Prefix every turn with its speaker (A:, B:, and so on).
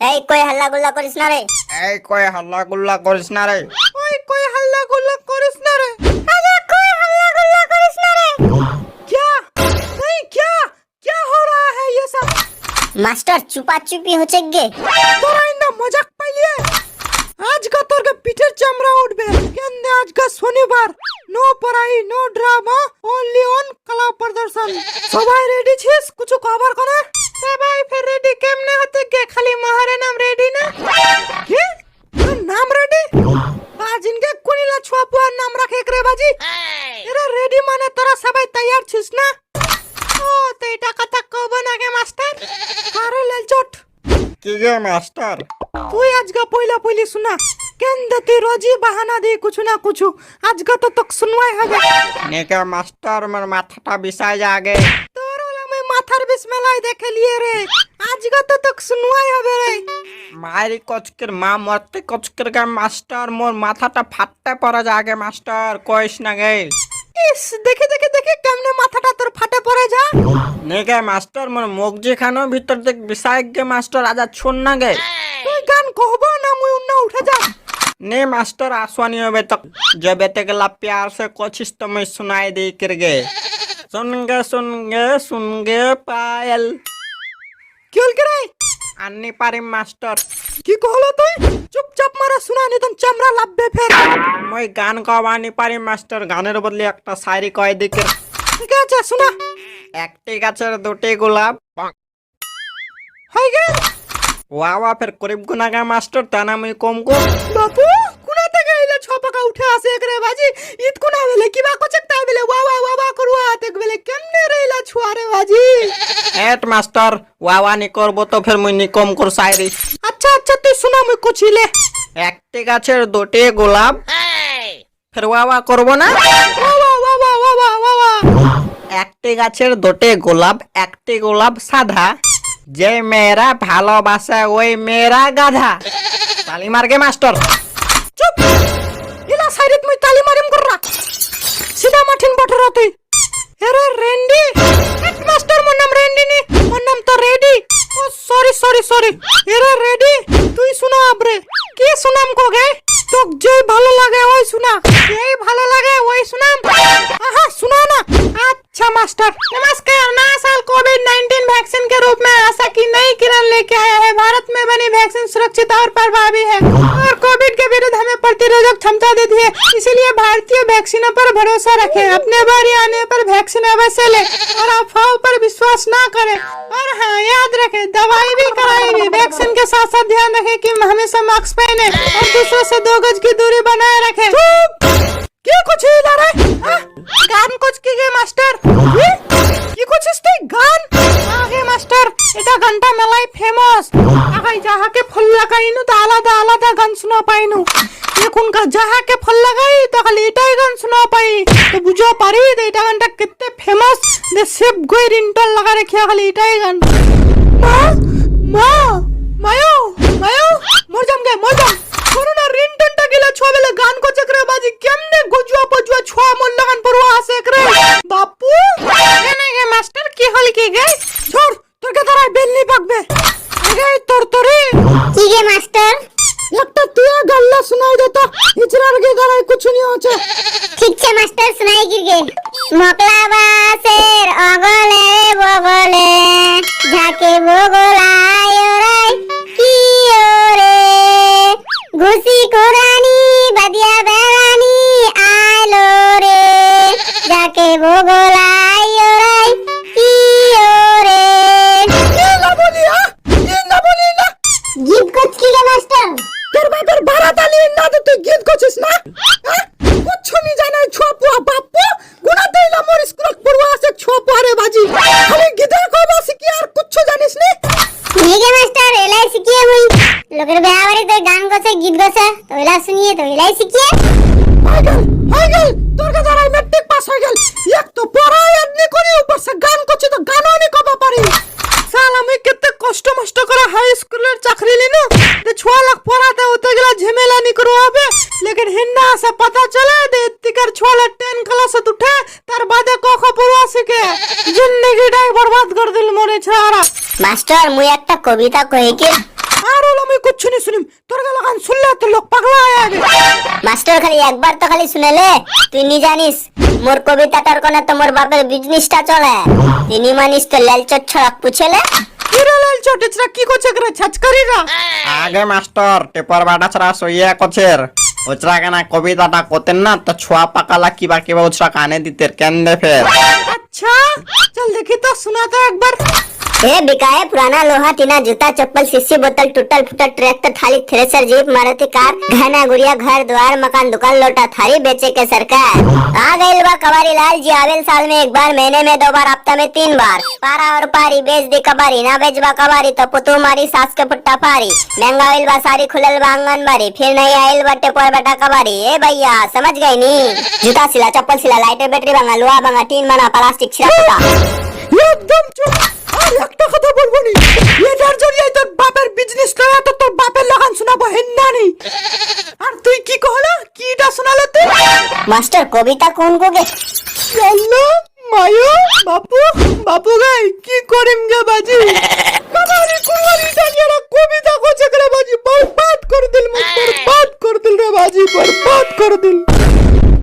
A: এই কই হাল্লা গুল্লা করিস না রে।
B: এই কই হাল্লা গুল্লা করিস না রে।
C: ওই কই হাল্লা গুল্লা করিস না রে।
A: আরে কই হাল্লা গুল্লা করিস না রে।
C: क्या नहीं क्या क्या हो रहा है ये सब?
A: মাস্টার চুপা চুপি হচ্ছে গে।
C: তোরা ইন্দা মজাক পাইলিয়ে আজকে তোর পিঠের চামড়া উঠবে কেন আজকে শনিবার নো পড়াই নো ড্রামা অনলি অন কলা প্রদর্শন সবাই রেডি ছিস কিছু খবর করে সবাই ফের রেডি কেমনে হতে গে খালি মাহারে নাম রেডি না কি তোর নাম রেডি আজ ইনকে কোনিলা ছোপুয়ার নাম রাখে রে বাজি এরা রেডি মানে তোরা সবাই তৈয়ার ছিস না ও তো এটা কথা কব না গে মাস্টার আরে লালচট
B: কি গে মাস্টার?
C: তুই আজকে পয়লা পয়লি শোনা কেন তুই রোজই বাহানা দিয়ে কিছু না কিছু আজকে তো তোকে শুনওয়াই হবে
B: নেকে মাস্টার মোর মাথাটা বিষায় যাগে।
C: তোর আমি মাথার বিসমেলাই দেখে লিয়ে রে আজকে তো তোকে শুনওয়াই হবে রে
B: মারি কচকের মা মরতে কচকের গে মাস্টার মোর মাথাটা ফাটতে পড়া যাগে মাস্টার কইস না গে।
C: ইস দেখে দেখে দেখে কেমনে মাথাটা তোর ফাটে পড়ে যা
B: নেকে মাস্টার মোর মগজি খানো ভিতর দেখ বিষায় গে মাস্টার আজ শুন না গে।
C: তুই গান কহব না মুই উন্না উঠে যা
B: ने मास्टर आसवानी होबे तक जब बेटे के ला प्यार से कोशिश तो मैं सुनाई दे कर गे सुन गे पायल
C: কি হল রে
B: अन्नी पारी मास्टर
C: কি কহলো তুই চুপচাপ মারা শুনা নি তন চামড়া লাভবে ফের
B: मैं गान गावानी पारी मास्टर गानेर बदले একটা শায়রি কয় দিকে।
C: ঠিক আছে শোনা
B: একটি গাছের দুটি গোলাপ
C: হই গে
B: ওয়াওয়া ফের করিব গুনাগা মাস্টার তানা মুই কম কো
C: বাপু কোনা থেকে এলে ছপাকা উঠে আসে একরে বাজি ঈদ কোনা বেলে কিবা কচক তাই বেলে ওয়া ওয়া ওয়া ওয়া করুয়া হাতে বেলে কেমনে রেলা ছুয়ারে বাজি
B: এট মাস্টার ওয়াওয়া নি করব তো ফের মুই নি কম কর শায়রি।
C: আচ্ছা আচ্ছা তুই শোনা মুই কছিলে
B: একটি গাছের দুটি গোলাপ ফের ওয়াওয়া করব না।
C: ওয়া ওয়া ওয়া ওয়া ওয়া ওয়া ওয়া ওয়া
B: একটি গাছের দুটি গোলাপ একটি গোলাপ সাদা যে মেয়েরা ভালোবাসে ওই মেয়েরা গাধা। তালি মারগে মাস্টার।
C: চুপ ইলা সাইরিত মুই তালি মারিম কররা সিধা মাঠিন বটরা তুই এরে রেন্ডি এক মাস্টার মোর নাম রেন্ডি নি মোর নাম তো রেডি ও সরি সরি সরি এরে রেডি তুই শোনা আবরে কি শুনাম কোগে তোক যে ভালো লাগে ওই শোনা যেই ভালো লাগে ওই শুনাম आहा सुना ना अच्छा मास्टर नमस्कार नया साल कोविड-19 वैक्सीन के रूप में आशा की नई किरण लेके आया है। भारत में बनी वैक्सीन सुरक्षित और प्रभावी है और कोविड के विरुद्ध हमें प्रतिरोधक क्षमता देती है, इसीलिए भारतीय वैक्सीनों पर भरोसा रखें। अपने बारी आने पर वैक्सीन अवश्य लें और अफवाहों पर विश्वास ना करें। और हाँ याद रखें दवाई भी कराई भी वैक्सीन के साथ साथ ध्यान रखें कि हमेशा मास्क पहने और दूसरों से 2 गज की दूरी बनाए रखें। কি করছিস রে গান কোচ কি গে মাস্টার কি করছিস তুই গান আগে মাস্টার এটা গানটা মেলাই ফেমাস আগাই যাহাকে ফুল লাগাইনু তো আলাদা আলাদা গান শোনা পাইনু এখন কা যাহাকে ফুল লাগাই তো খালি এটাই গান শোনা পাই তো বুঝো পারি এটা গানটা কিত্তে ফেমাস দে সেভ গই রিংটোন লাগা রাখিয়া খালি এটাই গান মা মা মায়ো মায়ো মরজাম করোনা রিংটোনটা গিলা ছবেলে গান কো চক্রে বাজি কেমনে গজুয়া পজুয়া ছোয়া মন লাগান পড়ুয়া আসে রে বাপু কেনে গে মাস্টার কি হল কি গে ছোড় তোর কে তারা বেলনি পাকবে আগে তোর তোরে
A: কি গে মাস্টার?
C: একটা তুই গাল্লা শোনাই দে তো ইচরার গে গালাই কিছু নি আছে
A: ঠিক আছে মাস্টার শোনাই গিরগে মকলা বাসের অগলে বগলে ঝাকে বগলায় ওরাই কি ওরে ঘুষি কোরানি বাদিয়া বেড়ানি আলো রে যাকে বগলায় ওরাই কি ওরে
C: না বলি না
A: গীত কোচ কি গে মাস্টার?
C: তোর বাপের বারাত আলি না তো তুই গীত করছিস না কুচ্ছু নি জানা ছোপুয়া বাপু গুনা দেইলা মোর স্কুল পড়ুয়া আছে ছোপুয়া রে বাজি খালি গীতে কইবা শিখি আর কুচ্ছু জানিস নি
A: নিগে মাস্টার এলাই শিখিয়ে মুই লোকের বেয়াবাড়ি তো গান গছে গীত গছে তো এলাই শুনিয়ে তো এলাই শিখিয়ে
C: হয়ে গেল তোর কা যারা মেট্রিক পাস হয়ে গেল এক তো পড়াই আদনি করি উপর সে গান করছিস তো গানও নি কবা পারি সাল আমি কত কষ্ট মষ্ট করে হাই স্কুলের চাকরি লিনু ते 6 लाख पढ़ाते होते गला झमेला नहीं करो अबे लेकिन हिन्ना से पता चला दे तिकर 6 लाख 10 क्लास से उठे तार बादे को खबरवा सके जिंदगी टाई बर्बाद कर दिल मोरे छाड़ा
A: মাস্টার মুই একটা কবিতা কই কি
C: আর ওলা আমি কুচ্ছু নি শুনিম, তোর গলা গান শুনলে তো লোক পাগলা হয়ে যাবে।
A: মাস্টার খালি একবার তো খালি শুনেলে, তুই নি জানিস মোর কবিতাটার কোনে তো মোর বাপের বিজনেসটা চলে। তিনি মানিস তো লেলচট ছড়া পুছেলে।
C: কিরে লাল চটেছরা কি করছে করে ছাচকারিরা?
B: আগে মাস্টার টেপার বাটা ছাড়া সইয়া কছের ওচরা কেনা কবিতাটা কতেন না তো ছোয়া পাকালা কিবা কিবা ওচরা কানে দিতে কেন ফের।
C: আচ্ছা চল দেখি তো শোনা তো একবার।
A: ए बिकाए पुराना लोहा टीना जूता चप्पल शीशी बोतल टूटल फूटल ट्रैक्टर थाली थ्रेसर जीप मारुति कार गहना गुड़िया घर द्वार मकान दुकान लोटा थारी बेचे के सरकार। आ गइल बा कबारी लाल जी आवेल साल में एक बार महीने में 2 बार हफ्ता में 3 बार। पारा और पारी बेच दी कबारी ना बेचबा कबारी तो पुतु मारी सास के पुट्टा पारी। महंगा आइल बा सारी खुलल बा आंगन बारी फिर नहीं आइल बा टेपोर बेटा कबारी। ए भैया समझ गई नी? जूता सिला चप्पल सिला लाइटर बैटरी भांगा लोहा भांगा टीन बना प्लास्टिक छिड़ा
C: একদম চুপ, আর একটা কথা বলবো নি। এটার জড়িয়ে তোর বাপের বিজনেস করা তো তোর বাপের লাগান শোনাবো হেন্নানি। আর তুই কি কহলা, কিটা শোনালে তুই?
A: मास्टर कविता कौन को गे?
C: আল্লাহ মায়ো বাপু বাপু গাই কি করিম গে বাজি। কবারি কুয়া